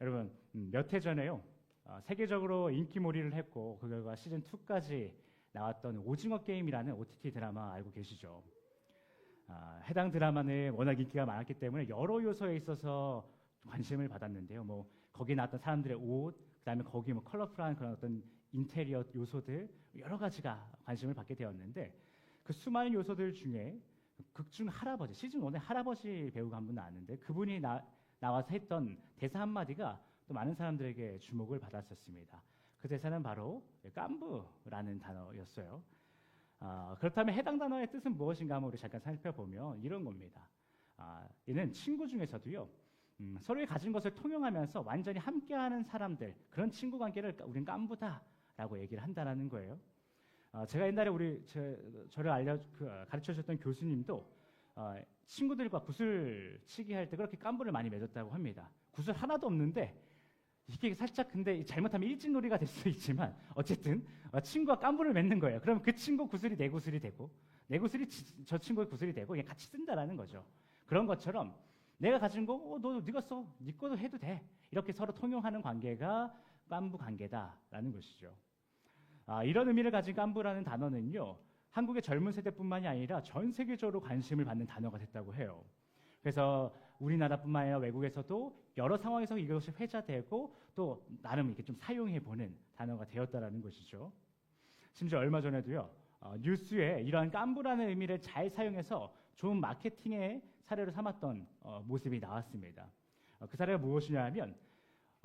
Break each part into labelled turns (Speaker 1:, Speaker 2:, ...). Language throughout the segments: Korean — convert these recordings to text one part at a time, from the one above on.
Speaker 1: 여러분 몇 해 전에요. 세계적으로 인기몰이를 했고 그 결과 시즌 2까지 나왔던 오징어 게임이라는 OTT 드라마 알고 계시죠? 해당 드라마는 워낙 인기가 많았기 때문에 여러 요소에 있어서 관심을 받았는데요. 뭐 거기 나왔던 사람들의 옷, 그다음에 거기 뭐 컬러풀한 그런 어떤 인테리어 요소들 여러 가지가 관심을 받게 되었는데 그 수많은 요소들 중에 극중 할아버지 시즌 1에 할아버지 배우가 한 분 나왔는데 그분이 나와서 했던 대사 한마디가 또 많은 사람들에게 주목을 받았었습니다. 그 대사는 바로 깐부라는 단어였어요. 그렇다면 해당 단어의 뜻은 무엇인가 한번 우리 잠깐 살펴보면 이런 겁니다. 이는 친구 중에서도요. 서로의 가진 것을 통용하면서 완전히 함께하는 사람들 그런 친구 관계를 우린 깐부다라고 얘기를 한다는 거예요. 제가 옛날에 저를 가르쳐 주셨던 교수님도 친구들과 구슬치기 할 때 그렇게 깐부를 많이 맺었다고 합니다. 구슬 하나도 없는데 이게 살짝 근데 잘못하면 일진놀이가 될 수 있지만 어쨌든 친구와 깐부를 맺는 거예요. 그럼 그 친구 구슬이 내 구슬이 되고 내 구슬이 저 친구의 구슬이 되고 그냥 같이 쓴다라는 거죠. 그런 것처럼 내가 가진 거 너 네가 써. 네 거도 해도 돼. 이렇게 서로 통용하는 관계가 깐부 관계다라는 것이죠. 이런 의미를 가진 깐부라는 단어는요. 한국의 젊은 세대뿐만이 아니라 전 세계적으로 관심을 받는 단어가 됐다고 해요. 그래서 우리나라뿐만 아니라 외국에서도 여러 상황에서 이것이 회자되고 또 나름 이렇게 좀 사용해보는 단어가 되었다라는 것이죠. 심지어 얼마 전에도요. 뉴스에 이러한 깐부라는 의미를 잘 사용해서 좋은 마케팅의 사례로 삼았던 모습이 나왔습니다. 그 사례가 무엇이냐 하면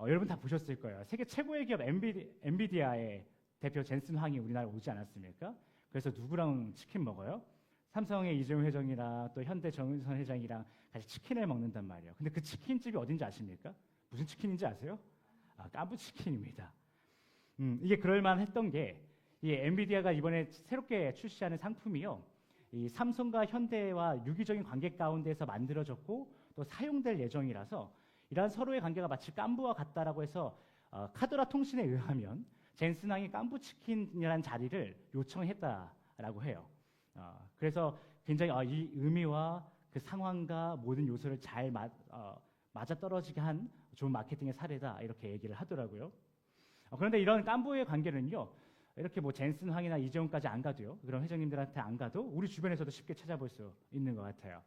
Speaker 1: 여러분 다 보셨을 거예요. 세계 최고의 기업 엔비디아의 대표 젠슨 황이 우리나라에 오지 않았습니까? 그래서 누구랑 치킨 먹어요? 삼성의 이재용 회장이랑 또 현대 정의선 회장이랑 같이 치킨을 먹는단 말이에요. 근데 그 치킨집이 어딘지 아십니까? 무슨 치킨인지 아세요? 깐부 치킨입니다. 이게 그럴만했던 게 이 엔비디아가 이번에 새롭게 출시하는 상품이요. 이 삼성과 현대와 유기적인 관계 가운데서 만들어졌고 또 사용될 예정이라서 이러한 서로의 관계가 마치 깐부와 같다라고 해서 카더라 통신에 의하면 젠슨왕이 깐부 치킨이라는 자리를 요청했다라고 해요. 그래서 굉장히 이 의미와 그 상황과 모든 요소를 잘 맞아떨어지게 한 좋은 마케팅의 사례다 이렇게 얘기를 하더라고요. 그런데 이런 깐부의 관계는요. 이렇게 뭐 젠슨 황이나 이재용까지 안 가도요. 그런 회장님들한테 안 가도 우리 주변에서도 쉽게 찾아볼 수 있는 것 같아요.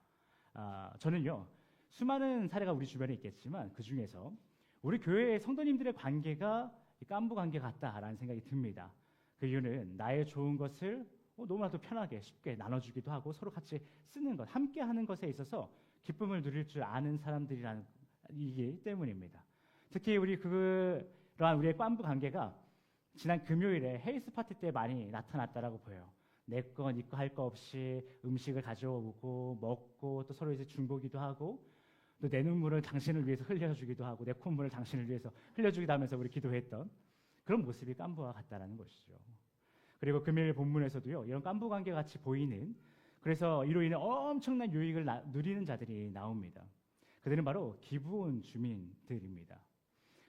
Speaker 1: 저는요. 수많은 사례가 우리 주변에 있겠지만 그 중에서 우리 교회의 성도님들의 관계가 깐부 관계 같다라는 생각이 듭니다. 그 이유는 나의 좋은 것을 너무나도 편하게 쉽게 나눠주기도 하고 서로 같이 쓰는 것, 함께하는 것에 있어서 기쁨을 누릴 줄 아는 사람들이라는 이기 때문입니다. 특히 그러한 우리의 깐부 관계가 지난 금요일에 헬스 파티 때 많이 나타났다라고 보여요. 내 거, 네 거 할 거 없이 음식을 가져오고 먹고 또 서로 이제 중보기도 하고 또 내 눈물을 당신을 위해서 흘려주기도 하고 내 콧물을 당신을 위해서 흘려주기도 하면서 우리 기도했던 그런 모습이 깐부와 같다라는 것이죠. 그리고 금요일 본문에서도요. 이런 깐부 관계 같이 보이는 그래서 이로 인해 엄청난 유익을 누리는 자들이 나옵니다. 그들은 바로 기브온 주민들입니다.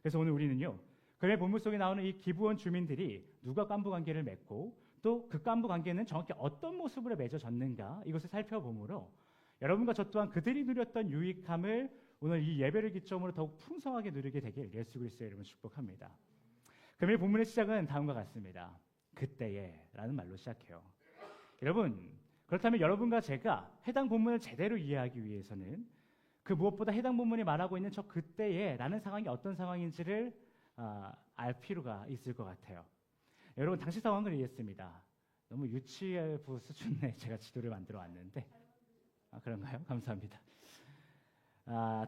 Speaker 1: 그래서 오늘 우리는요. 금요일 본문 속에 나오는 이 기브온 주민들이 누가 깐부 관계를 맺고 또 그 깐부 관계는 정확히 어떤 모습으로 맺어졌는가 이것을 살펴보므로 여러분과 저 또한 그들이 누렸던 유익함을 오늘 이 예배를 기점으로 더욱 풍성하게 누리게 되길 예수 그리스도의 이름으로 축복합니다. 금요일 본문의 시작은 다음과 같습니다. 그때에라는 말로 시작해요. 여러분 그렇다면 여러분과 제가 해당 본문을 제대로 이해하기 위해서는 그 무엇보다 해당 본문이 말하고 있는 저 그때에라는 상황이 어떤 상황인지를 알 필요가 있을 것 같아요. 여러분 당시 상황을 이해했습니다. 너무 유치부 수준의 제가 지도를 만들어 왔는데 그런가요? 감사합니다.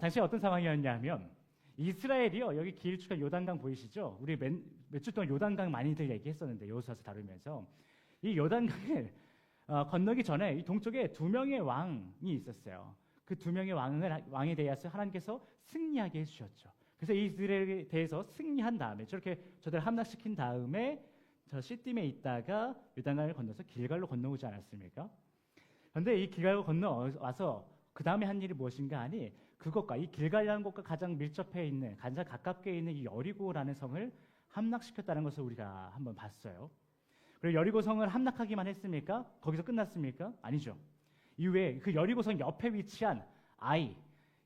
Speaker 1: 당시 어떤 상황이었냐면 이스라엘이요. 여기 길쭉한 요단강 보이시죠? 우리 몇 주 동안 요단강 많이들 얘기했었는데 여호수아서 다루면서 이 요단강을 건너기 전에 이 동쪽에 2명의 왕이 있었어요. 그 2명의 왕에 대해서 하나님께서 승리하게 해주셨죠. 그래서 이스라엘에 대해서 승리한 다음에 저렇게 저들 함락시킨 다음에 저 시딤에 있다가 요단강을 건너서 길갈로 건너오지 않았습니까? 그런데 이 길갈로 건너와서 그 다음에 한 일이 무엇인가 하니 그것과 이 길갈이라는 곳과 가장 밀접해 있는 가장 가깝게 있는 이 여리고라는 성을 함락시켰다는 것을 우리가 한번 봤어요. 그리고 여리고 성을 함락하기만 했습니까? 거기서 끝났습니까? 아니죠. 이후에 그 여리고 성 옆에 위치한 아이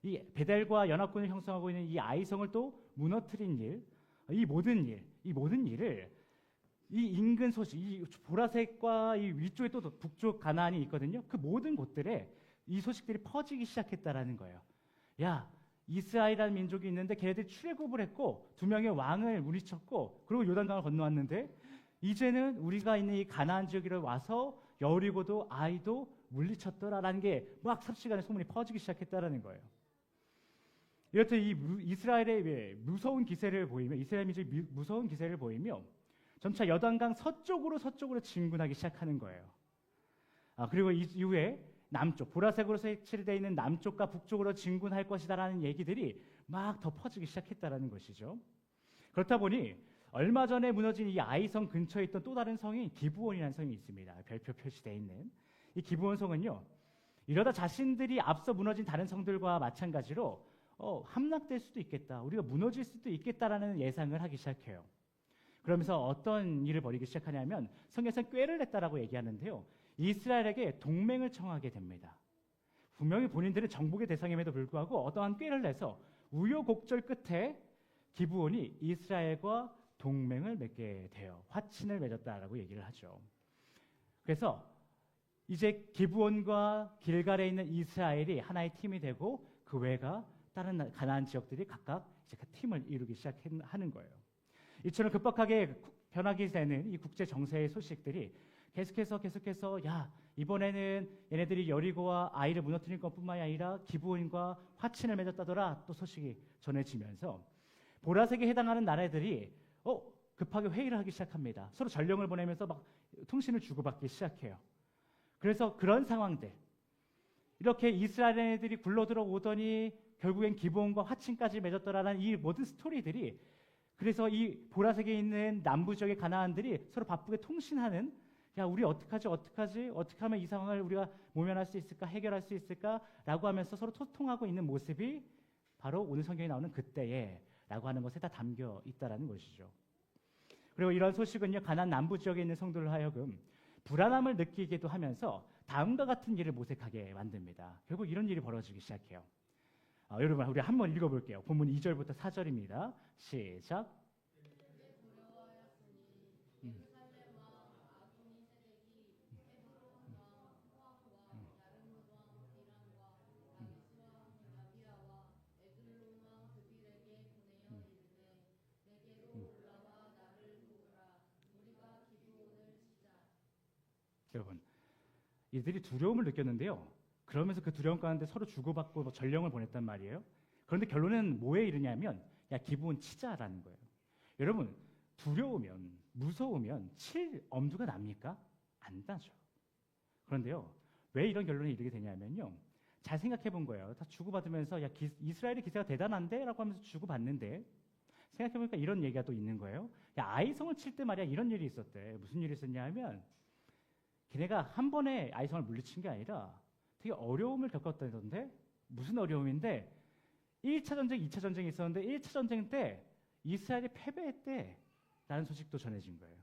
Speaker 1: 이 베델과 연합군을 형성하고 있는 이 아이성을 또 무너뜨린 일, 이 모든 일을 이 인근 소식, 이 보라색과 이 위쪽에 또 북쪽 가나안이 있거든요. 그 모든 곳들에 이 소식들이 퍼지기 시작했다라는 거예요. 야, 이스라엘이라는 민족이 있는데 걔네들이 출애굽을 했고 2명의 왕을 물리쳤고 그리고 요단강을 건너왔는데 이제는 우리가 있는 이 가나안 지역으로 와서 여리고도 아이도 물리쳤더라라는 게 막 삽시간에 소문이 퍼지기 시작했다라는 거예요. 이렇듯 이 이스라엘의 무서운 기세를 보이며 이스라엘 민족이 무서운 기세를 보이며 점차 요단강 서쪽으로 진군하기 시작하는 거예요. 그리고 이후에 남쪽, 보라색으로 색칠되어 있는 남쪽과 북쪽으로 진군할 것이다라는 얘기들이 막 더 퍼지기 시작했다라는 것이죠. 그렇다 보니 얼마 전에 무너진 이 아이성 근처에 있던 또 다른 성이 기브온이라는 성이 있습니다. 별표 표시되어 있는 이 기브온 성은요, 이러다 자신들이 앞서 무너진 다른 성들과 마찬가지로 함락될 수도 있겠다, 우리가 무너질 수도 있겠다라는 예상을 하기 시작해요. 그러면서 어떤 일을 벌이기 시작하냐면 성경에서는 꾀를 냈다라고 얘기하는데요, 이스라엘에게 동맹을 청하게 됩니다. 분명히 본인들은 정복의 대상임에도 불구하고 어떠한 꾀를 내서 우여곡절 끝에 기브온이 이스라엘과 동맹을 맺게 돼요. 화친을 맺었다라고 얘기를 하죠. 그래서 이제 기브온과 길갈에 있는 이스라엘이 하나의 팀이 되고 그 외가 다른 가나안 지역들이 각각 이제 그 팀을 이루기 시작하는 거예요. 이처럼 급박하게 변하게 되는 이 국제 정세의 소식들이 계속해서 야, 이번에는 얘네들이 여리고와 아이를 무너뜨린 것뿐만이 아니라 기브온과 화친을 맺었다더라 또 소식이 전해지면서 보라색에 해당하는 나라들이 급하게 회의를 하기 시작합니다. 서로 전령을 보내면서 막 통신을 주고받기 시작해요. 그래서 그런 상황들, 이렇게 이스라엘 애들이 굴러들어오더니 결국엔 기브온과 화친까지 맺었더라는 이 모든 스토리들이, 그래서 이 보라색에 있는 남부 지역의 가나안들이 서로 바쁘게 통신하는, 야, 우리 어떡하지? 어떻게 하면 이 상황을 우리가 모면할 수 있을까? 해결할 수 있을까? 라고 하면서 서로 소통하고 있는 모습이 바로 오늘 성경에 나오는 그때에 라고 하는 것에 다 담겨 있다라는 것이죠. 그리고 이런 소식은요, 가나안 남부 지역에 있는 성도를 하여금 불안함을 느끼기도 하면서 다음과 같은 일을 모색하게 만듭니다. 결국 이런 일이 벌어지기 시작해요. 여러분, 우리 한번 읽어볼게요. 본문 2절부터 4절입니다. 시작. 여러분, 이들이 두려움을 느꼈는데요. 그러면서 그 두려움 가운데 서로 주고받고 전령을 보냈단 말이에요. 그런데 결론은 뭐에 이르냐면, 야, 기브온 치자라는 거예요. 여러분, 두려우면, 무서우면 칠 엄두가 납니까? 안 나죠. 그런데요, 왜 이런 결론에 이르게 되냐면요, 잘 생각해 본 거예요. 다 주고받으면서, 야, 이스라엘의 기세가 대단한데? 라고 하면서 주고받는데, 생각해 보니까 이런 얘기가 또 있는 거예요. 야, 아이성을 칠 때 말이야, 이런 일이 있었대. 무슨 일이 있었냐 하면, 걔네가 한 번에 아이성을 물리친 게 아니라 되게 어려움을 겪었다던데, 무슨 어려움인데 1차 전쟁, 2차 전쟁이 있었는데 1차 전쟁 때 이스라엘이 패배했대 라는 소식도 전해진 거예요.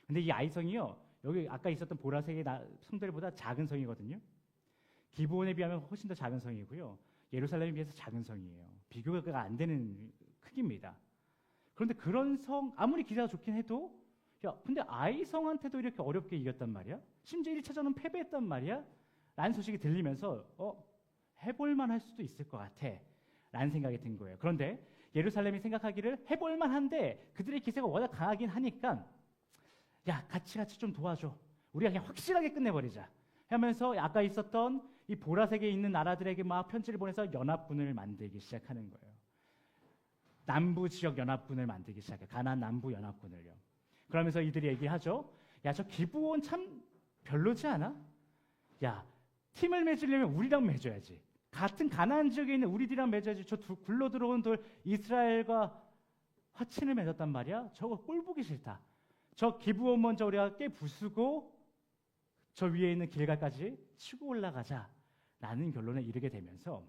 Speaker 1: 근데 이 아이성이요, 여기 아까 있었던 보라색의 성들보다 작은 성이거든요. 기브온에 비하면 훨씬 더 작은 성이고요, 예루살렘에 비해서 작은 성이에요. 비교가 안 되는 크기입니다. 그런데 그런 성, 아무리 기세가 좋긴 해도, 야, 근데 아이성한테도 이렇게 어렵게 이겼단 말이야? 심지어 1차전은 패배했단 말이야? 라는 소식이 들리면서 해볼만 할 수도 있을 것 같아 라는 생각이 든 거예요. 그런데 예루살렘이 생각하기를 해볼만 한데 그들의 기세가 워낙 강하긴 하니까, 야, 같이 좀 도와줘, 우리가 그냥 확실하게 끝내버리자 하면서 아까 있었던 이 보라색에 있는 나라들에게 막 편지를 보내서 연합군을 만들기 시작하는 거예요. 남부 지역 연합군을 만들기 시작해요. 가나안 남부 연합군을요. 그러면서 이들이 얘기하죠. 야, 저 기브온 참 별로지 않아? 야, 팀을 맺으려면 우리랑 맺어야지. 같은 가나안 지역에 있는 우리들이랑 맺어야지. 저 굴러 들어온 돌 이스라엘과 화친을 맺었단 말이야. 저거 꼴 보기 싫다. 저 기브온 먼저 우리가 깨 부수고 저 위에 있는 길갈까지 치고 올라가자 라는 결론에 이르게 되면서,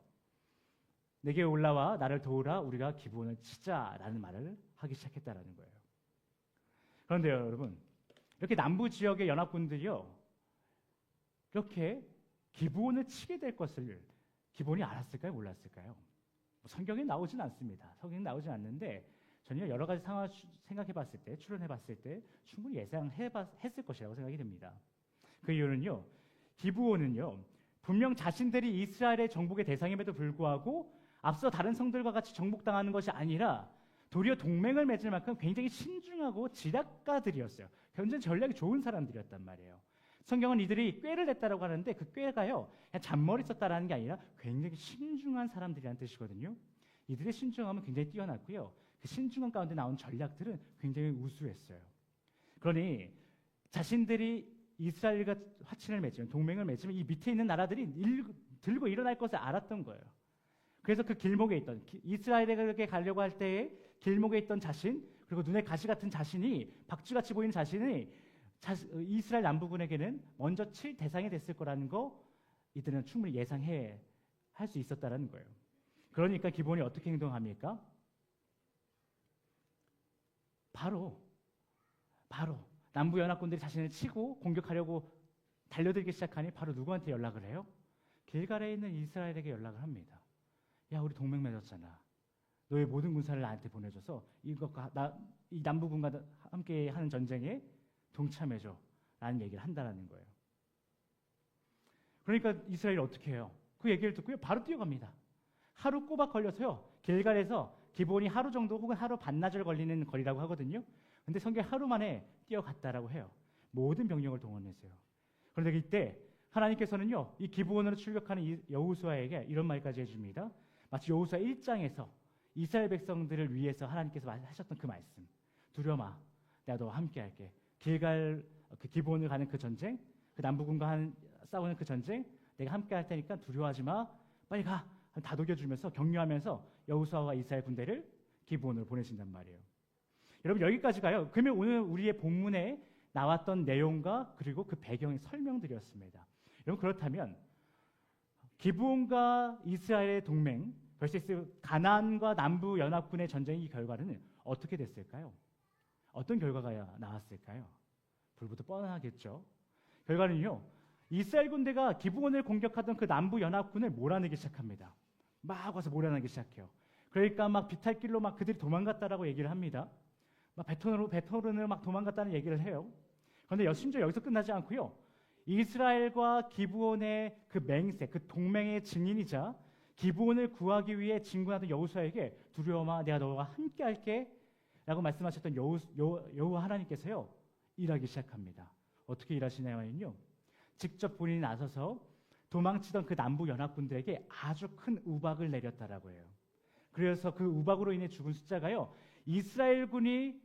Speaker 1: 내게 올라와 나를 도우라, 우리가 기브온을 치자라는 말을 하기 시작했다라는 거예요. 그런데요, 여러분, 이렇게 남부 지역의 연합군들이요, 이렇게 기브온을 치게 될 것을 기브온이 알았을까요? 몰랐을까요? 성경에 나오진 않습니다. 성경에 나오진 않는데 저는 여러 가지 상황을 생각해봤을 때, 추론해봤을 때 충분히 예상했을 것이라고 생각이 됩니다. 그 이유는요, 기브온은요, 분명 자신들이 이스라엘의 정복의 대상임에도 불구하고 앞서 다른 성들과 같이 정복당하는 것이 아니라 도리어 동맹을 맺을 만큼 굉장히 신중하고 지략가들이었어요. 굉장히 전략이 좋은 사람들이었단 말이에요. 성경은 이들이 꾀를 냈다라고 하는데 그 꾀가요, 그냥 잔머리 썼다라는 게 아니라 굉장히 신중한 사람들이라는 뜻이거든요. 이들의 신중함은 굉장히 뛰어났고요. 그 신중함 가운데 나온 전략들은 굉장히 우수했어요. 그러니 자신들이 이스라엘과 화친을 맺으면, 동맹을 맺으면 이 밑에 있는 나라들이 들고 일어날 것을 알았던 거예요. 그래서 그 길목에 있던, 이스라엘에게 가려고 할 때에 길목에 있던 자신, 그리고 눈에 가시 같은 자신이, 박쥐같이 보이는 자신이 이스라엘 남부군에게는 먼저 칠 대상이 됐을 거라는 거 이들은 충분히 예상해 할 수 있었다는 거예요. 그러니까 기브온이 어떻게 행동합니까? 바로 남부 연합군들이 자신을 치고 공격하려고 달려들기 시작하니 바로 누구한테 연락을 해요? 길갈에 있는 이스라엘에게 연락을 합니다. 야, 우리 동맹 맺었잖아. 너의 모든 군사를 나한테 보내줘서 이 남부군과 함께 하는 전쟁에 동참해줘 라는 얘기를 한다라는 거예요. 그러니까 이스라엘이 어떻게 해요? 그 얘기를 듣고요, 바로 뛰어갑니다. 하루 꼬박 걸려서요, 길갈에서 기본이 하루 정도 혹은 하루 반나절 걸리는 거리라고 하거든요. 근데 성경에 하루 만에 뛰어갔다라고 해요. 모든 병력을 동원했어요. 그런데 이때 하나님께서는요, 이 기브온으로 출격하는 여호수아에게 이런 말까지 해줍니다. 마치 여호수아 1장에서 이스라엘 백성들을 위해서 하나님께서 하셨던 그 말씀. 두려워 마, 내가 너와 함께 할게. 길갈, 그 기브온을 가는 그 전쟁, 그 남부군과 싸우는 그 전쟁, 내가 함께 할 테니까 두려워하지 마, 빨리 가. 다독여주면서 격려하면서 여호수아와 이스라엘 군대를 기브온으로 보내신단 말이에요. 여러분, 여기까지 가요. 그러면 오늘 우리의 본문에 나왔던 내용과 그리고 그 배경의 설명들이었습니다. 여러분, 그렇다면 기브온과 이스라엘의 동맹 vs 가나안과 남부 연합군의 전쟁의 결과는 어떻게 됐을까요? 어떤 결과가 나왔을까요? 불부터 뻔하겠죠. 결과는요, 이스라엘 군대가 기브온을 공격하던 그 남부 연합군을 몰아내기 시작합니다. 막 와서 몰아내기 시작해요. 그러니까 막 비탈길로 막 그들이 도망갔다라고 얘기를 합니다. 막 베토른으로 막 도망갔다는 얘기를 해요. 그런데 심지어 여기서 끝나지 않고요, 이스라엘과 기브온의 그 맹세, 그 동맹의 증인이자 기브온을 구하기 위해 진군하던 여호수아에게 두려워 마, 내가 너와 함께 할게 라고 말씀하셨던 여호와 하나님께서요, 일하기 시작합니다. 어떻게 일하시냐면요, 직접 본인이 나서서 도망치던 그 남부 연합군들에게 아주 큰 우박을 내렸다라고 해요. 그래서 그 우박으로 인해 죽은 숫자가요, 이스라엘군이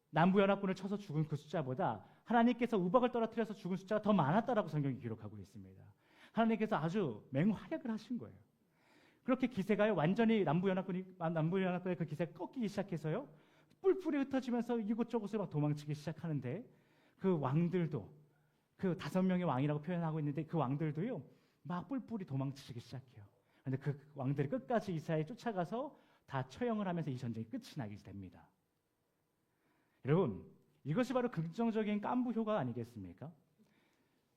Speaker 1: 남부 연합군을 쳐서 죽은 그 숫자보다 하나님께서 우박을 떨어뜨려서 죽은 숫자가 더 많았다라고 성경이 기록하고 있습니다. 하나님께서 아주 맹활약을 하신 거예요. 그렇게 기세가요, 완전히 남부 연합군의 그 기세가 꺾이기 시작해서요, 뿔뿔이 흩어지면서 이곳저곳을 막 도망치기 시작하는데, 그 왕들도, 그 5명의 왕이라고 표현하고 있는데 그 왕들도요, 막 뿔뿔이 도망치기 시작해요. 그런데 그 왕들이 끝까지 이스라엘에 쫓아가서 다 처형을 하면서 이 전쟁이 끝이 나게 됩니다. 여러분, 이것이 바로 긍정적인 깐부 효과 아니겠습니까?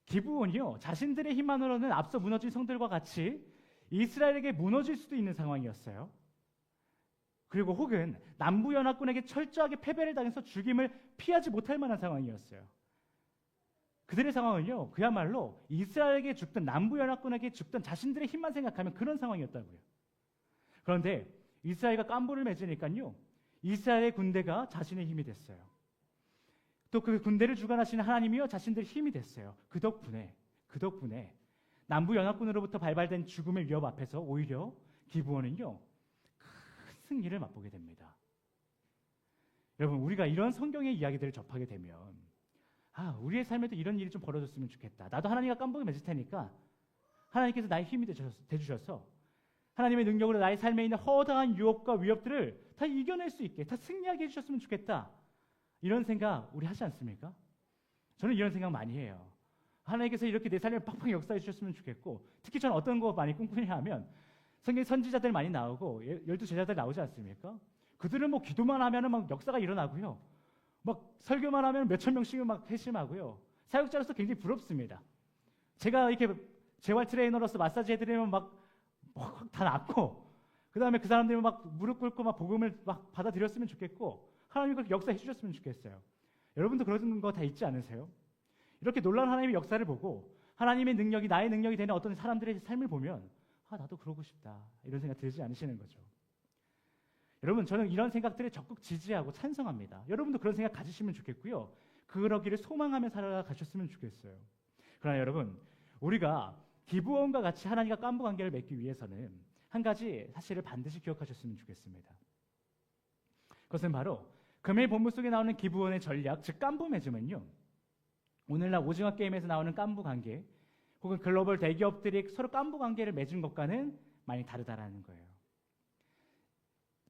Speaker 1: 기브온이요, 자신들의 힘만으로는 앞서 무너진 성들과 같이 이스라엘에게 무너질 수도 있는 상황이었어요. 그리고 혹은 남부 연합군에게 철저하게 패배를 당해서 죽임을 피하지 못할 만한 상황이었어요. 그들의 상황은요, 그야말로 이스라엘에게 죽든 남부 연합군에게 죽든 자신들의 힘만 생각하면 그런 상황이었다고요. 그런데 이스라엘과 깐부를 맺으니까요, 이스라엘의 군대가 자신의 힘이 됐어요. 또 그 군대를 주관하시는 하나님이요, 자신들의 힘이 됐어요. 그 덕분에 남부 연합군으로부터 발발된 죽음의 위협 앞에서 오히려 기브온은요, 큰 승리를 맛보게 됩니다. 여러분, 우리가 이런 성경의 이야기들을 접하게 되면, 우리의 삶에도 이런 일이 좀 벌어졌으면 좋겠다. 나도 하나님과 깜빡이 맺을 테니까 하나님께서 나의 힘이 되주셔서 하나님의 능력으로 나의 삶에 있는 허다한 유혹과 위협들을 다 이겨낼 수 있게, 다 승리하게 해주셨으면 좋겠다. 이런 생각 우리 하지 않습니까? 저는 이런 생각 많이 해요. 하나님께서 이렇게 내 삶에 팍팍 역사해 주셨으면 좋겠고, 특히 저는 어떤 거 많이 꿈꾸냐 하면 성경 선지자들 많이 나오고 12제자들 나오지 않습니까? 그들은 뭐 기도만 하면은 막 역사가 일어나고요, 막 설교만 하면 몇천 명씩은 막 회심하고요. 사역자로서 굉장히 부럽습니다. 제가 이렇게 재활 트레이너로서 마사지 해드리면 막 다 낫고, 그 다음에 그 사람들이 막 무릎 꿇고 막 복음을 막 받아들였으면 좋겠고 하나님이 그렇게 역사해 주셨으면 좋겠어요. 여러분도 그런 거 다 있지 않으세요? 이렇게 놀라운 하나님의 역사를 보고 하나님의 능력이 나의 능력이 되는 어떤 사람들의 삶을 보면 나도 그러고 싶다 이런 생각 들지 않으시는 거죠. 여러분, 저는 이런 생각들을 적극 지지하고 찬성합니다. 여러분도 그런 생각 가지시면 좋겠고요. 그러기를 소망하며 살아가셨으면 좋겠어요. 그러나 여러분, 우리가 기브온과 같이 하나님과 깐부 관계를 맺기 위해서는 한 가지 사실을 반드시 기억하셨으면 좋겠습니다. 그것은 바로 금일 본문 속에 나오는 기브온의 전략, 즉 깐부 맺음은요, 오늘날 오징어 게임에서 나오는 깐부 관계 혹은 글로벌 대기업들이 서로 깐부 관계를 맺은 것과는 많이 다르다라는 거예요.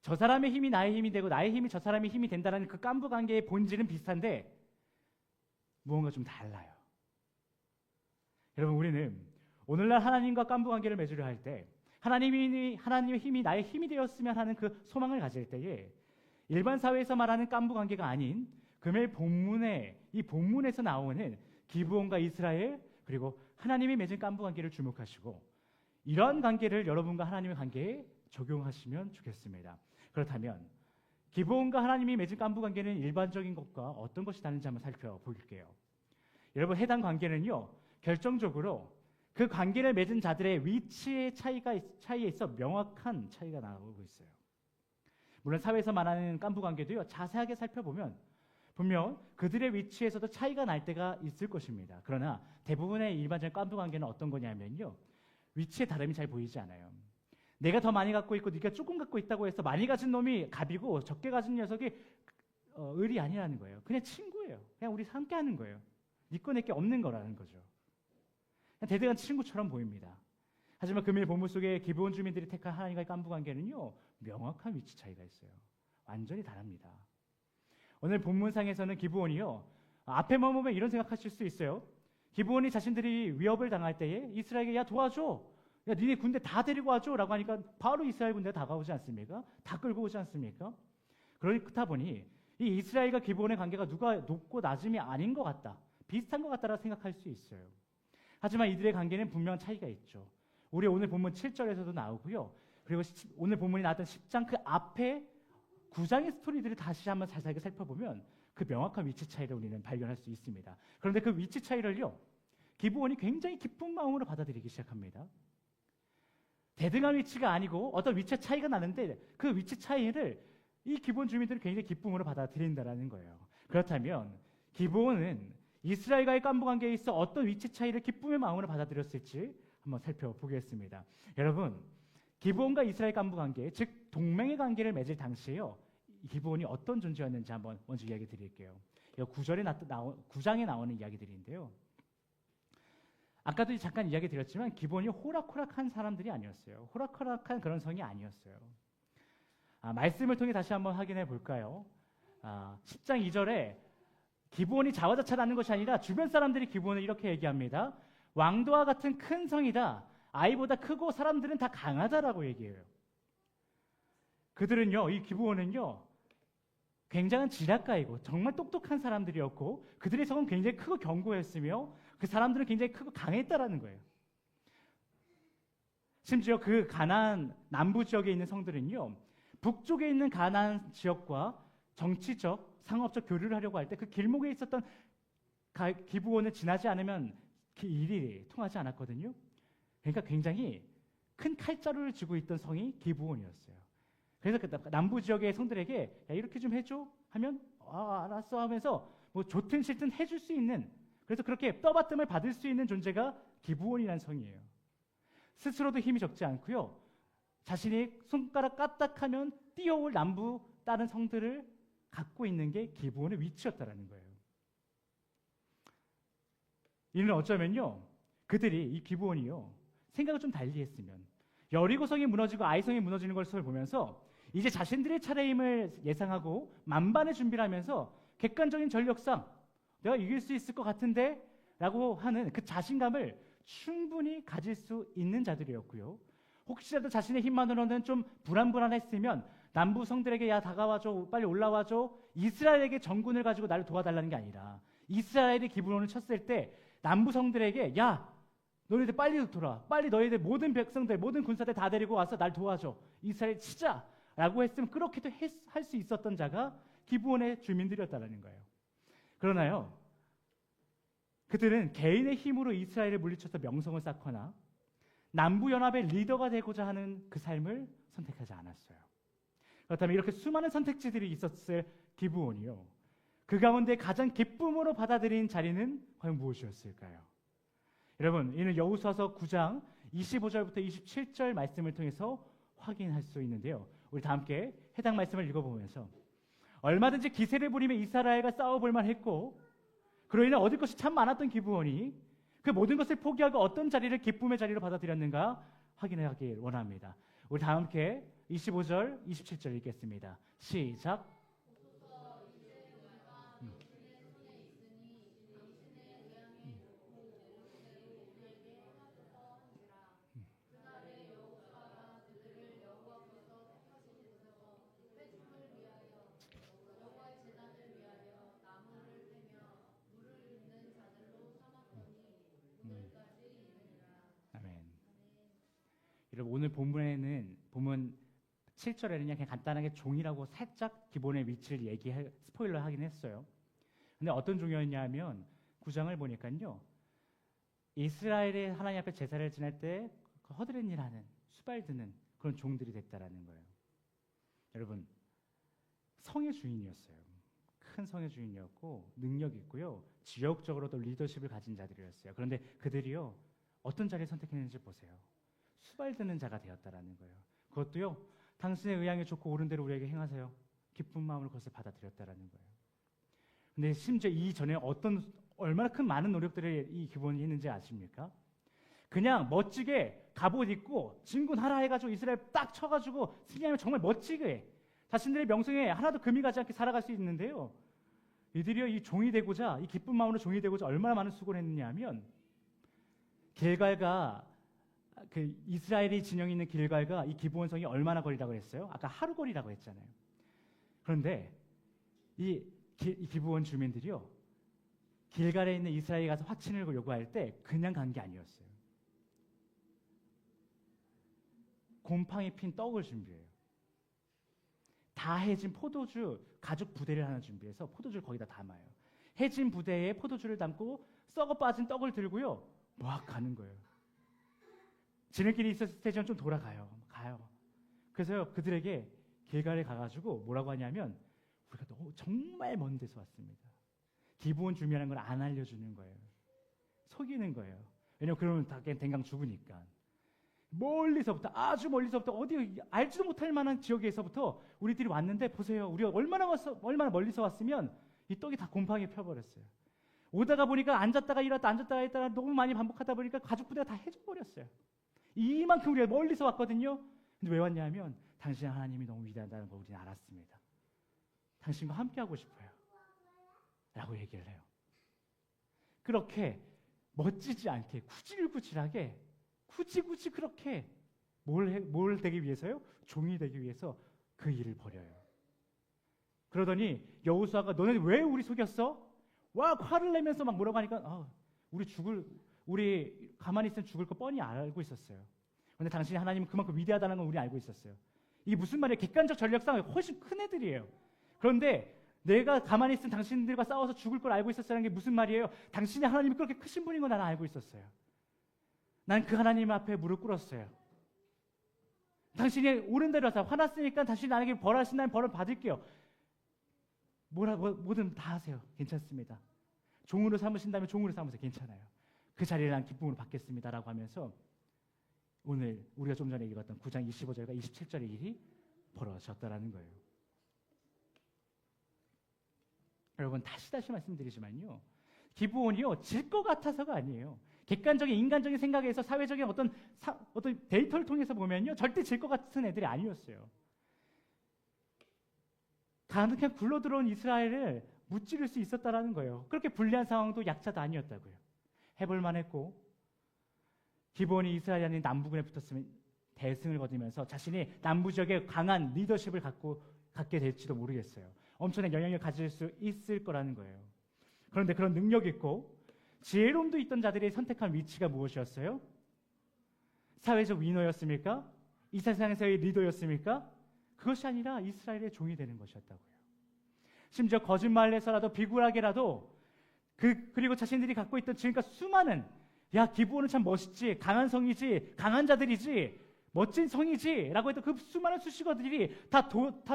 Speaker 1: 저 사람의 힘이 나의 힘이 되고 나의 힘이 저 사람의 힘이 된다는 그 깐부 관계의 본질은 비슷한데 무언가 좀 달라요. 여러분, 우리는 오늘날 하나님과 깐부 관계를 맺으려 할 때 하나님의 힘이 나의 힘이 되었으면 하는 그 소망을 가질 때에 일반 사회에서 말하는 깐부 관계가 아닌 금일 이 본문에서 나오는 기브온과 이스라엘 그리고 하나님이 맺은 깐부 관계를 주목하시고 이러한 관계를 여러분과 하나님의 관계에 적용하시면 좋겠습니다. 그렇다면 기브온과 하나님이 맺은 깐부 관계는 일반적인 것과 어떤 것이 다른지 한번 살펴볼게요. 여러분, 해당 관계는요, 결정적으로 그 관계를 맺은 자들의 위치의 차이에 있어 명확한 차이가 나오고 있어요. 물론 사회에서 말하는 깐부 관계도요, 자세하게 살펴보면 분명 그들의 위치에서도 차이가 날 때가 있을 것입니다. 그러나 대부분의 일반적인 깐부 관계는 어떤 거냐면요, 위치의 다름이 잘 보이지 않아요. 내가 더 많이 갖고 있고 네가 조금 갖고 있다고 해서 많이 가진 놈이 갑이고 적게 가진 녀석이 을이 아니라는 거예요. 그냥 친구예요. 그냥 우리 함께 하는 거예요. 네 거 내 게 없는 거라는 거죠. 그냥 대등한 친구처럼 보입니다. 하지만 금일 본문 속에 기브온 주민들이 택한 하나님과의 깐부 관계는요, 명확한 위치 차이가 있어요. 완전히 다릅니다. 오늘 본문상에서는 기브온이요, 앞에만 보면 이런 생각하실 수 있어요. 기브온이 자신들이 위협을 당할 때에 이스라엘에게 야 도와줘, 야 니네 군대 다 데리고 와줘 라고 하니까 바로 이스라엘 군대가 다가오지 않습니까? 다 끌고 오지 않습니까? 그렇다 보니 이 이스라엘과 기브온의 관계가 누가 높고 낮음이 아닌 것 같다, 비슷한 것 같다라고 생각할 수 있어요. 하지만 이들의 관계는 분명 차이가 있죠. 우리 오늘 본문 7절에서도 나오고요, 그리고 오늘 본문이 나왔던 10장 그 앞에 9장의 스토리들을 다시 한번 자세하게 살펴보면 그 명확한 위치 차이를 우리는 발견할 수 있습니다. 그런데 그 위치 차이를요, 기브온이 굉장히 기쁜 마음으로 받아들이기 시작합니다. 대등한 위치가 아니고 어떤 위치 차이가 나는데 그 위치 차이를 이 기브온 주민들은 굉장히 기쁨으로 받아들인다는 거예요. 그렇다면 기브온은 이스라엘과의 깐부 관계에 있어 어떤 위치 차이를 기쁨의 마음으로 받아들였을지 한번 살펴보겠습니다. 여러분, 기브온과 이스라엘 깐부 관계, 즉 동맹의 관계를 맺을 당시에요, 기브온이 어떤 존재였는지 한번 먼저 이야기 드릴게요. 9장에 나오는 이야기들인데요, 아까도 잠깐 이야기 드렸지만 기브온이 호락호락한 사람들이 아니었어요. 호락호락한 그런 성이 아니었어요. 말씀을 통해 다시 한번 확인해 볼까요? 10장 2절에 기브온이 자화자찬하는 것이 아니라 주변 사람들이 기브온을 이렇게 얘기합니다. 왕도와 같은 큰 성이다. 아이보다 크고 사람들은 다 강하다라고 얘기해요. 그들은요, 이 기브온은요, 굉장한 지략가이고 정말 똑똑한 사람들이었고 그들의 성은 굉장히 크고 견고했으며 그 사람들은 굉장히 크고 강했다라는 거예요. 심지어 그 가나안 남부 지역에 있는 성들은요, 북쪽에 있는 가나안 지역과 정치적, 상업적 교류를 하려고 할 때 그 길목에 있었던 기브온을 지나지 않으면 그 일이 통하지 않았거든요. 그러니까 굉장히 큰 칼자루를 쥐고 있던 성이 기브온이었어요. 그래서 그 남부 지역의 성들에게 야, 이렇게 좀 해줘 하면 알았어 하면서 뭐 좋든 싫든 해줄 수 있는, 그래서 그렇게 떠받침을 받을 수 있는 존재가 기브온이라는 성이에요. 스스로도 힘이 적지 않고요, 자신이 손가락 까딱하면 뛰어올 남부 다른 성들을 갖고 있는 게 기브온의 위치였다라는 거예요. 이는 어쩌면요, 그들이 이 기브온이요, 생각을 좀 달리했으면 여리고성이 무너지고 아이성이 무너지는 것을 보면서 이제 자신들의 차례임을 예상하고 만반의 준비를 하면서 객관적인 전력상 내가 이길 수 있을 것 같은데 라고 하는 그 자신감을 충분히 가질 수 있는 자들이었고요, 혹시라도 자신의 힘만으로는 좀 불안했으면 남부 성들에게 야 다가와줘, 빨리 올라와줘, 이스라엘에게 정군을 가지고 나를 도와달라는 게 아니라 이스라엘이 기브온을 쳤을 때 남부 성들에게 야 너희들 빨리 돌아. 빨리 너희들 모든 백성들, 모든 군사들 다 데리고 와서 날 도와줘. 이스라엘 치자. 라고 했으면 그렇게도 할 수 있었던 자가 기브온의 주민들이었다는 거예요. 그러나요, 그들은 개인의 힘으로 이스라엘을 물리쳐서 명성을 쌓거나 남부연합의 리더가 되고자 하는 그 삶을 선택하지 않았어요. 그렇다면 이렇게 수많은 선택지들이 있었을 기브온이요, 그 가운데 가장 기쁨으로 받아들인 자리는 과연 무엇이었을까요? 여러분, 이는 여호수아서 9장 25절부터 27절 말씀을 통해서 확인할 수 있는데요. 우리 다 함께 해당 말씀을 읽어보면서, 얼마든지 기세를 부리며 이스라엘과 싸워볼 만했고 그로 인해 얻을 것이 참 많았던 기브온이 그 모든 것을 포기하고 어떤 자리를 기쁨의 자리로 받아들였는가 확인하기 원합니다. 우리 다 함께 25절, 27절 읽겠습니다. 시작. 아멘. 여러분, 오늘 본문 7절에는 그냥 간단하게 종이라고 살짝 기본의 위치를 스포일러 하긴 했어요. 근데 어떤 종이었냐면 9장을 보니까요, 이스라엘의 하나님 앞에 제사를 지낼 때 허드렛 일하는, 수발드는 그런 종들이 됐다라는 거예요. 여러분, 성의 주인이었어요. 큰 성의 주인이었고 능력 있고요, 지역적으로도 리더십을 가진 자들이었어요. 그런데 그들이요, 어떤 자리를 선택했는지 보세요. 수발드는 자가 되었다라는 거예요. 그것도요, 당신의 의향에 좋고 옳은 대로 우리에게 행하세요. 기쁜 마음으로 그것을 받아들였다라는 거예요. 근데 심지어 이전에 얼마나 큰 많은 노력들을 이 기브온이 했는지 아십니까? 그냥 멋지게 갑옷 입고 진군하라 해가지고 이스라엘 딱 쳐가지고 승리하면 정말 멋지게 자신들의 명성에 하나도 금이 가지 않게 살아갈 수 있는데요, 이들이요, 이 종이 되고자, 이 기쁜 마음으로 종이 되고자 얼마나 많은 수고를 했느냐 하면, 길갈과 그 이스라엘의 진영이 있는 길갈과 이 기브온성이 얼마나 거리라고 했어요? 아까 하루 거리라고 했잖아요. 그런데 이 기브온 주민들이요, 길갈에 있는 이스라엘에 가서 화친을 요구할 때 그냥 간 게 아니었어요. 곰팡이 핀 떡을 준비해요. 다 해진 포도주 가죽 부대를 하나 준비해서 포도주를 거기다 담아요. 해진 부대에 포도주를 담고 썩어 빠진 떡을 들고요, 막 가는 거예요. 지름길이 있었을 때는 좀 돌아가요. 가요. 그래서 그들에게 길갈에 가가지고 뭐라고 하냐면, 우리가 정말 먼 데서 왔습니다. 기브온 주민이라는 걸 안 알려주는 거예요. 속이는 거예요. 왜냐면 그러면 다 댕강 죽으니까. 멀리서부터, 아주 멀리서부터, 어디 알지도 못할 만한 지역에서부터 우리들이 왔는데, 보세요, 우리가 얼마나 멀리서 왔으면 이 떡이 다 곰팡이 펴버렸어요. 오다가 보니까 앉았다가 일어났다 앉았다가 일어났다 너무 많이 반복하다 보니까 가죽 부대가 다 해져버렸어요. 이만큼 우리가 멀리서 왔거든요. 근데 왜 왔냐면, 당신 하나님이 너무 위대하다는 걸 우리는 알았습니다. 당신과 함께하고 싶어요 라고 얘기를 해요. 그렇게 멋지지 않게 구질구질하게 굳이 그렇게 뭘 되기 위해서요? 종이 되기 위해서 그 일을 벌여요. 그러더니 여호수아가, 너네 왜 우리 속였어? 와, 화를 내면서 막 뭐라고 하니까, 우리 가만히 있으면 죽을 거 뻔히 알고 있었어요. 그런데 당신이 하나님은 그만큼 위대하다는 건 우리 알고 있었어요. 이게 무슨 말이에요? 객관적 전력상 훨씬 큰 애들이에요. 그런데 내가 가만히 있으면 당신들과 싸워서 죽을 걸 알고 있었다는 게 무슨 말이에요? 당신이 하나님이 그렇게 크신 분인 건 나는 알고 있었어요. 난 그 하나님 앞에 무릎 꿇었어요. 당신이 옳은 대로 하사 화났으니까 당신이 나에게 벌하신다면 벌을 받을게요. 뭐든 다 하세요. 괜찮습니다. 종으로 삼으신다면 종으로 삼으세요. 괜찮아요. 그 자리를 난 기쁨으로 받겠습니다라고 하면서 오늘 우리가 좀 전에 읽었던 9장 25절과 27절의 일이 벌어졌다라는 거예요. 여러분, 다시 말씀드리지만요, 기브온이요, 질 것 같아서가 아니에요. 객관적인 인간적인 생각에서 사회적인 어떤 데이터를 통해서 보면요, 절대 질 것 같은 애들이 아니었어요. 그냥 굴러들어온 이스라엘을 무찌를 수 있었다라는 거예요. 그렇게 불리한 상황도 약자도 아니었다고요. 해볼만 했고, 기브온이 이스라엘이 남부군에 붙었으면 대승을 거두면서 자신이 남부 지역에 강한 리더십을 갖게 될지도 모르겠어요. 엄청난 영향력을 가질 수 있을 거라는 거예요. 그런데 그런 능력 있고 지혜로움도 있던 자들이 선택한 위치가 무엇이었어요? 사회적 위너였습니까? 이 세상에서의 리더였습니까? 그것이 아니라 이스라엘의 종이 되는 것이었다고요. 심지어 거짓말을 해서라도 비굴하게라도 그리고 자신들이 갖고 있던 지금까지 수많은 기브온은 참 멋있지, 강한 성이지, 강한 자들이지, 멋진 성이지 라고 했던 그 수많은 수식어들이 다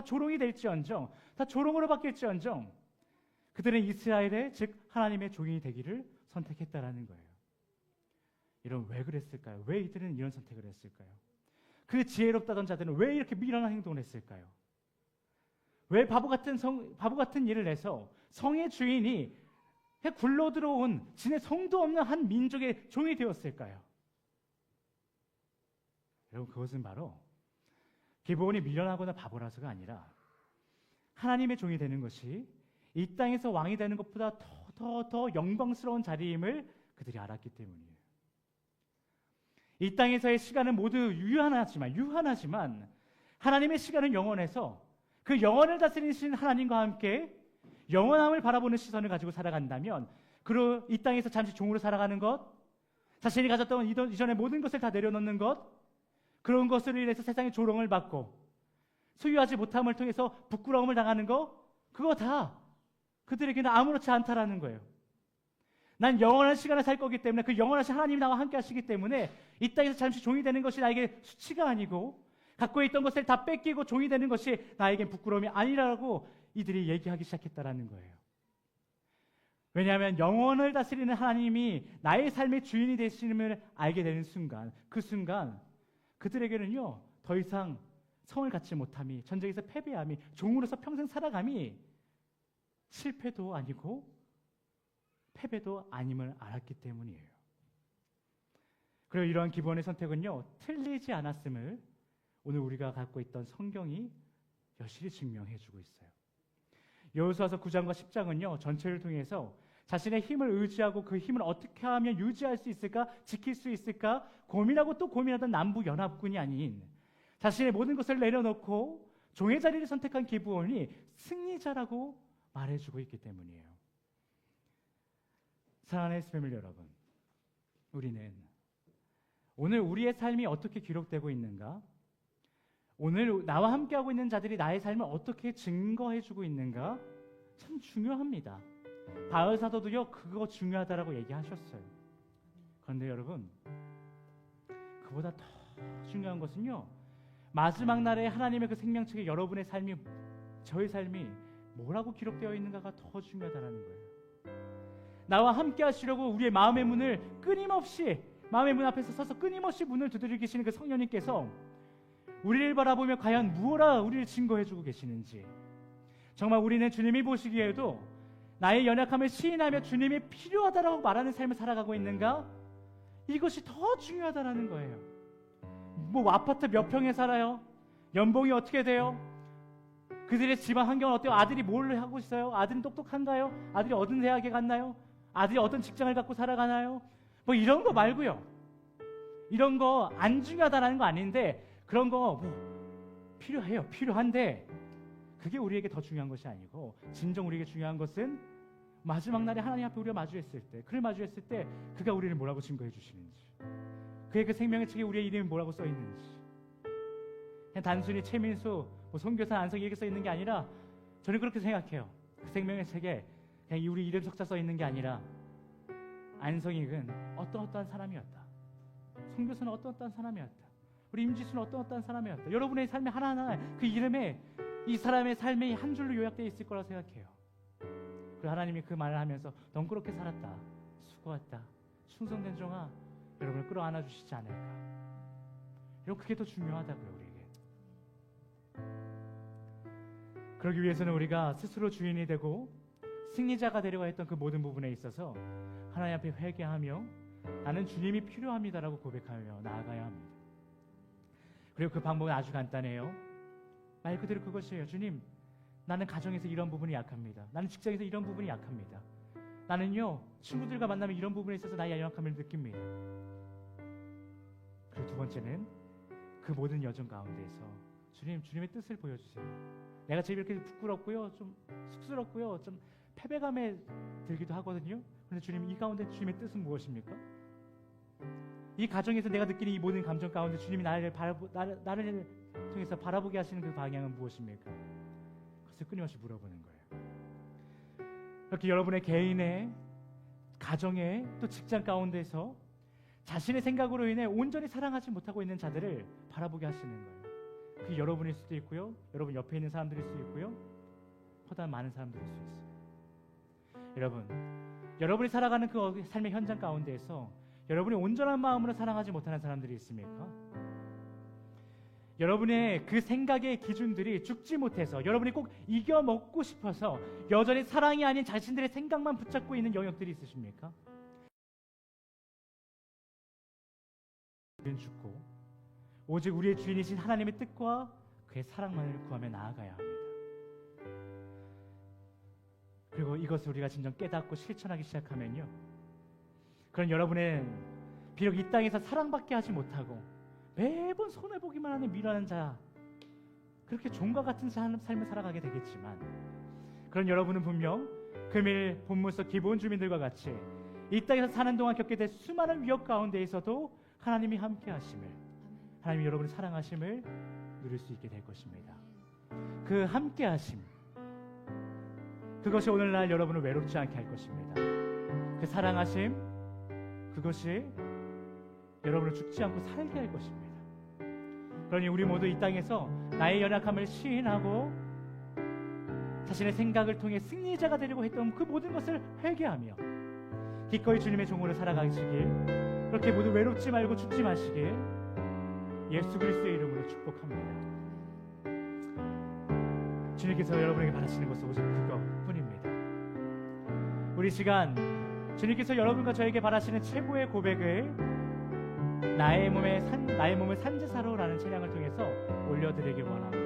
Speaker 1: 조롱이 될지언정, 다 조롱으로 바뀔지언정 그들은 이스라엘의 즉 하나님의 종이 되기를 선택했다라는 거예요. 이런 왜 그랬을까요? 왜 이들은 이런 선택을 했을까요? 그 지혜롭다던 자들은 왜 이렇게 미련한 행동을 했을까요? 왜 바보 같은 일을 해서 성의 주인이 굴러 들어온 진의 성도 없는 한 민족의 종이 되었을까요? 여러분, 그것은 바로 기브온이 미련하거나 바보라서가 아니라 하나님의 종이 되는 것이 이 땅에서 왕이 되는 것보다 더 영광스러운 자리임을 그들이 알았기 때문이에요. 이 땅에서의 시간은 모두 유한하지만 하나님의 시간은 영원해서 그 영원을 다스리신 하나님과 함께 영원함을 바라보는 시선을 가지고 살아간다면 그리고 이 땅에서 잠시 종으로 살아가는 것, 자신이 가졌던 이전의 모든 것을 다 내려놓는 것, 그런 것으로 인해서 세상의 조롱을 받고 소유하지 못함을 통해서 부끄러움을 당하는 것, 그거 다 그들에게는 아무렇지 않다라는 거예요. 난 영원한 시간을 살 거기 때문에 그 영원하신 하나님이 나와 함께 하시기 때문에 이 땅에서 잠시 종이 되는 것이 나에게 수치가 아니고 갖고 있던 것을 다 뺏기고 종이 되는 것이 나에겐 부끄러움이 아니라고 이들이 얘기하기 시작했다라는 거예요. 왜냐하면 영원을 다스리는 하나님이 나의 삶의 주인이 되심을 알게 되는 순간, 그 순간 그들에게는요 더 이상 성을 갖지 못함이, 전쟁에서 패배함이, 종으로서 평생 살아감이 실패도 아니고 패배도 아님을 알았기 때문이에요. 그리고 이러한 기브온의 선택은요 틀리지 않았음을 오늘 우리가 갖고 있던 성경이 여실히 증명해주고 있어요. 여호수아서 9장과 10장은요 전체를 통해서 자신의 힘을 의지하고 그 힘을 어떻게 하면 유지할 수 있을까, 지킬 수 있을까 고민하고 또 고민하던 남북 연합군이 아닌 자신의 모든 것을 내려놓고 종의 자리를 선택한 기브온이 승리자라고 말해주고 있기 때문이에요. 사랑하는 SPFA밀리 여러분, 우리는 오늘 우리의 삶이 어떻게 기록되고 있는가, 오늘 나와 함께하고 있는 자들이 나의 삶을 어떻게 증거해주고 있는가 참 중요합니다. 바울 사도도요 그거 중요하다라고 얘기하셨어요. 그런데 여러분, 그보다 더 중요한 것은요 마지막 날에 하나님의 그 생명책에 여러분의 삶이, 저의 삶이 뭐라고 기록되어 있는가가 더 중요하다는 거예요. 나와 함께 하시려고 우리의 마음의 문을 끊임없이, 마음의 문 앞에서 서서 끊임없이 문을 두드리시는 그 성령님께서 우리를 바라보며 과연 무엇라 우리를 증거해주고 계시는지, 정말 우리는 주님이 보시기에도 나의 연약함을 시인하며 주님이 필요하다라고 말하는 삶을 살아가고 있는가, 이것이 더 중요하다는 거예요. 뭐 아파트 몇 평에 살아요? 연봉이 어떻게 돼요? 그들의 집안 환경은 어때요? 아들이 뭘 하고 있어요? 아들은 똑똑한가요? 아들이 어떤 대학에 갔나요? 아들이 어떤 직장을 갖고 살아가나요? 뭐 이런 거 말고요, 이런 거 안 중요하다는 거 아닌데 그런 거 뭐 필요해요. 필요한데 그게 우리에게 더 중요한 것이 아니고 진정 우리에게 중요한 것은 마지막 날에 하나님 앞에 우리가 마주했을 때, 그를 마주했을 때 그가 우리를 뭐라고 증거해 주시는지, 그의 그 생명의 책에 우리의 이름이 뭐라고 써 있는지, 그냥 단순히 최민수, 뭐 손교사, 안성이 이렇게 써 있는 게 아니라 저는 그렇게 생각해요. 그 생명의 책에 그냥 우리 이름 석자 써 있는 게 아니라 안성익은 어떠한 사람이었다, 손교사는 어떠한 사람이었다, 우리 임지수는 어떠한 사람이었다, 여러분의 삶의 하나하나 그 이름에 이 사람의 삶이 한 줄로 요약되어 있을 거라고 생각해요. 그리고 하나님이 그 말을 하면서 넌 그렇게 살았다, 수고했다, 충성된 종아, 여러분을 끌어안아 주시지 않을까. 여러분, 그게 더 중요하다고요, 우리에게. 그러기 위해서는 우리가 스스로 주인이 되고 승리자가 되려고 했던 그 모든 부분에 있어서 하나님 앞에 회개하며 나는 주님이 필요합니다라고 고백하며 나아가야 합니다. 그리고 그 방법은 아주 간단해요. 말 그대로 그것이에요. 주님, 나는 가정에서 이런 부분이 약합니다. 나는 직장에서 이런 부분이 약합니다. 나는요 친구들과 만나면 이런 부분에 있어서 나의 연약함을 느낍니다. 그리고 두 번째는 그 모든 여정 가운데에서 주님의 뜻을 보여주세요. 내가 제일 이렇게 부끄럽고요, 좀 쑥스럽고요, 좀 패배감에 들기도 하거든요. 그런데 주님, 이 가운데 주님의 뜻은 무엇입니까? 이 가정에서 내가 느끼는 이 모든 감정 가운데 주님이 나를 통해서 바라보게 하시는 그 방향은 무엇입니까? 그것을 끊임없이 물어보는 거예요. 이렇게 여러분의 개인의 가정의 또 직장 가운데서 자신의 생각으로 인해 온전히 사랑하지 못하고 있는 자들을 바라보게 하시는 거예요. 그게 여러분일 수도 있고요, 여러분 옆에 있는 사람들일 수도 있고요, 보다 많은 사람들일 수 있어요. 여러분이 살아가는 그 삶의 현장 가운데에서 여러분이 온전한 마음으로 사랑하지 못하는 사람들이 있습니까? 여러분의 그 생각의 기준들이 죽지 못해서 여러분이 꼭 이겨먹고 싶어서 여전히 사랑이 아닌 자신들의 생각만 붙잡고 있는 영역들이 있으십니까? 우리는 죽고 오직 우리의 주인이신 하나님의 뜻과 그의 사랑만을 구하며 나아가야 합니다. 그리고 이것을 우리가 진정 깨닫고 실천하기 시작하면요, 그런 여러분은 비록 이 땅에서 사랑받게 하지 못하고 매번 손해보기만 하는 미련한 자, 그렇게 종과 같은 삶을 살아가게 되겠지만, 그런 여러분은 분명 금일 본문 속 기본 주민들과 같이 이 땅에서 사는 동안 겪게 될 수많은 위협 가운데에서도 하나님이 함께 하심을, 하나님이 여러분을 사랑하심을 누릴 수 있게 될 것입니다. 그 함께 하심, 그것이 오늘날 여러분을 외롭지 않게 할 것입니다. 그 사랑하심, 그것이 여러분을 죽지 않고 살게 할 것입니다. 그러니 우리 모두 이 땅에서 나의 연약함을 시인하고 자신의 생각을 통해 승리자가 되려고 했던 그 모든 것을 회개하며 기꺼이 주님의 종으로 살아가시길, 그렇게 모두 외롭지 말고 죽지 마시길 예수 그리스도의 이름으로 축복합니다. 주님께서 여러분에게 바라시는 것은 오직 그것뿐입니다. 우리 시간 주님께서 여러분과 저에게 바라시는 최고의 고백을 나의 몸을 산지사로라는 찬양을 통해서 올려드리기 원합니다.